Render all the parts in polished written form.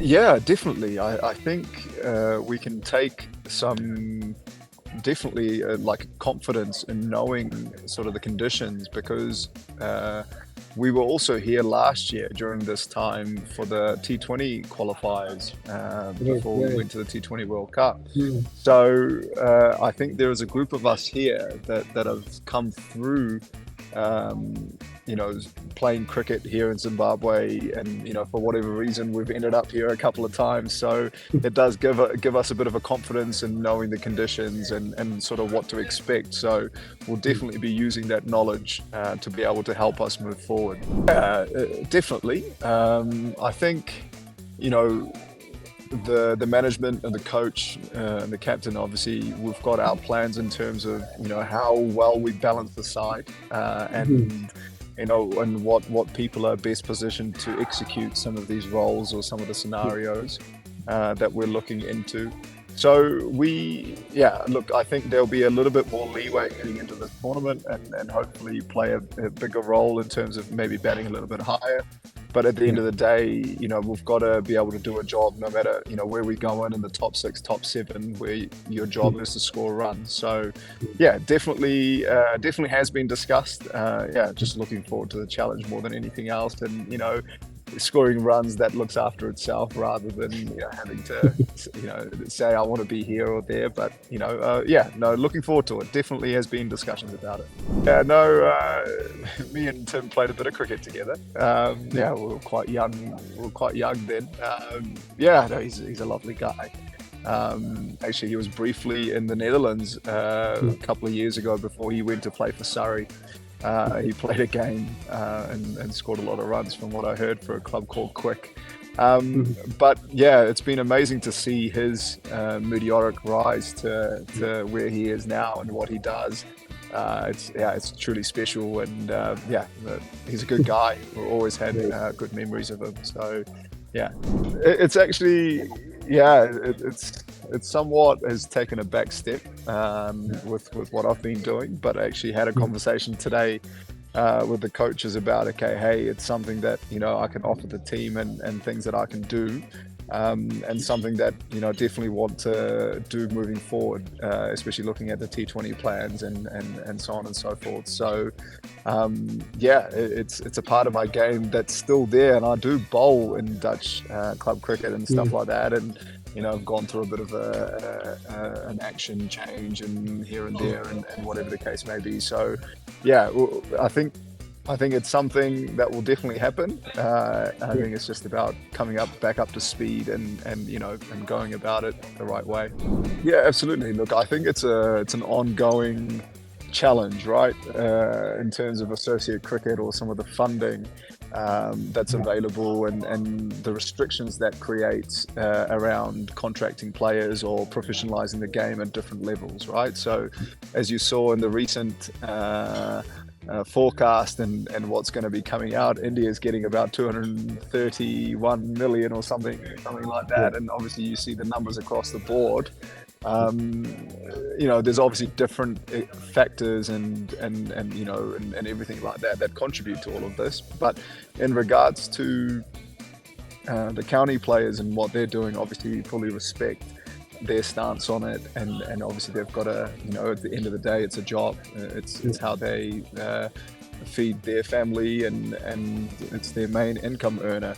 Yeah, definitely. I think we can take some definitely like confidence in knowing sort of the conditions because uh, we were also here last year during this time for the T20 qualifiers Right, before we right. went to the T20 World Cup. Hmm. So I think there is a group of us here that have come through, um, you know, playing cricket here in Zimbabwe, and for whatever reason, we've ended up here a couple of times. So it does give us a bit of a confidence in knowing the conditions and sort of what to expect. So we'll definitely be using that knowledge to be able to help us move forward. Definitely. I think you know the management and the coach and the captain, obviously we've got our plans in terms of how well we balance the side, Hmm. and and what people are best positioned to execute some of these roles or some of the scenarios that we're looking into. So yeah, look, I think there'll be a little bit more leeway heading into this tournament, and hopefully play a bigger role in terms of maybe batting a little bit higher. But at the Yeah. end of the day, we've got to be able to do a job no matter, where we go in the top six, top seven, where your job is to score runs. So, yeah, definitely has been discussed. Yeah, just looking forward to the challenge more than anything else. And, scoring runs that looks after itself rather than, having to, say I want to be here or there. But, yeah, no, looking forward to it. Definitely has been discussions about it. Yeah, no, me and Tim played a bit of cricket together. Yeah, we were quite young. We were quite young then. Yeah, no, he's a lovely guy. Actually, he was briefly in the Netherlands a couple of years ago before he went to play for Surrey. He played a game and scored a lot of runs, from what I heard, for a club called Quick. But yeah, it's been amazing to see his meteoric rise to where he is now and what he does. It's truly special, and yeah, he's a good guy. We've always had Right. good memories of him. So yeah, it's actually yeah, it's somewhat has taken a back step with what I've been doing, but I actually had a conversation today with the coaches about, okay, hey, it's something that I can offer the team, and things that I can do, and something that definitely want to do moving forward, especially looking at the T20 plans and so on and so forth. So yeah, it's a part of my game that's still there, and I do bowl in Dutch club cricket and stuff like that, and I've gone through a bit of an action change and here and there, and whatever the case may be. So yeah, I think it's something that will definitely happen. I think it's just about coming back up to speed, and going about it the right way. Yeah, absolutely. Look, I think it's an ongoing challenge, right? In terms of associate cricket or some of the funding that's available, and the restrictions that creates around contracting players or professionalizing the game at different levels, right? So, as you saw in the recent forecast and what's going to be coming out, India is getting about 231 million or something like Yeah. that. And obviously, you see the numbers across the board. Um, there's obviously different factors and everything like that contribute to all of this. But in regards to the county players and what they're doing, obviously, fully respect their stance on it, and obviously they've got to, at the end of the day, it's a job. It's how they feed their family, and it's their main income earner.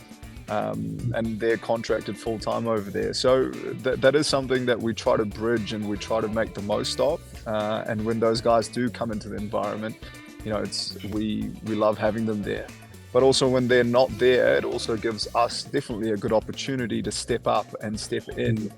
And they're contracted full time over there. So that is something that we try to bridge and we try to make the most of. And when those guys do come into the environment, we love having them there. But also when they're not there, it also gives us definitely a good opportunity to step up and step in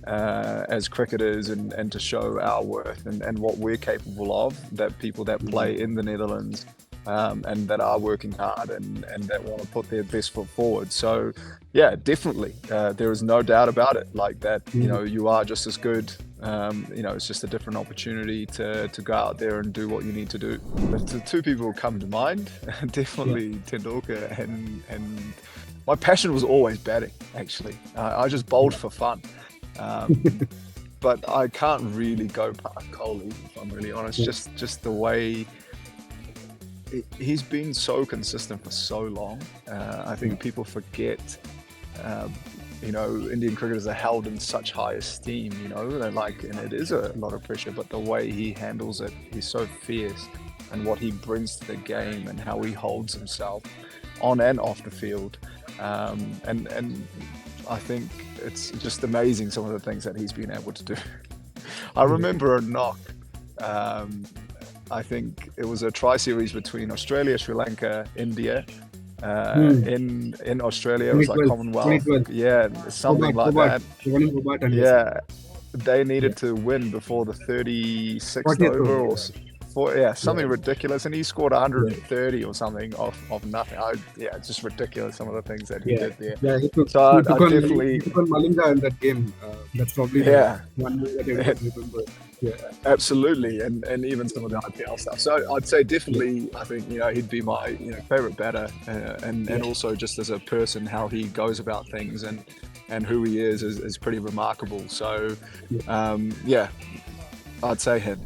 as cricketers, and to show our worth, and what we're capable of, that people that play in the Netherlands, and that are working hard, and that want to put their best foot forward. So yeah, definitely, there is no doubt about it, like that. You are just as good. It's just a different opportunity to go out there and do what you need to do. But the two people come to mind, Yeah. definitely Tendulkar, and my passion was always batting, actually. I just bowled for fun. Um, but I can't really go past Kohli, if I'm really honest. Yeah. Just the way he's been so consistent for so long. I Yeah. think people forget, uh, Indian cricketers are held in such high esteem, and it is a lot of pressure, but the way he handles it, he's so fierce, and what he brings to the game and how he holds himself on and off the field. And I think it's just amazing some of the things that he's been able to do. I remember a knock. I think it was a tri-series between Australia, Sri Lanka, India. In Australia, it was like 2012, Commonwealth. 2012. Yeah, something like Hobart. that. Rolling Hobart and Yeah, they needed to win before the 36th 40th over over, or something ridiculous, and he scored 130 or something of nothing. It's just ridiculous some of the things that he did there. Yeah, he took, So I he took definitely, on Malinga in that game. That's probably yeah, the one that everyone remembers. Yeah. absolutely, and even some of the IPL stuff. So I'd say definitely, I think he'd be my favorite batter, and also just as a person, how he goes about things and who he is pretty remarkable. So I'd say him.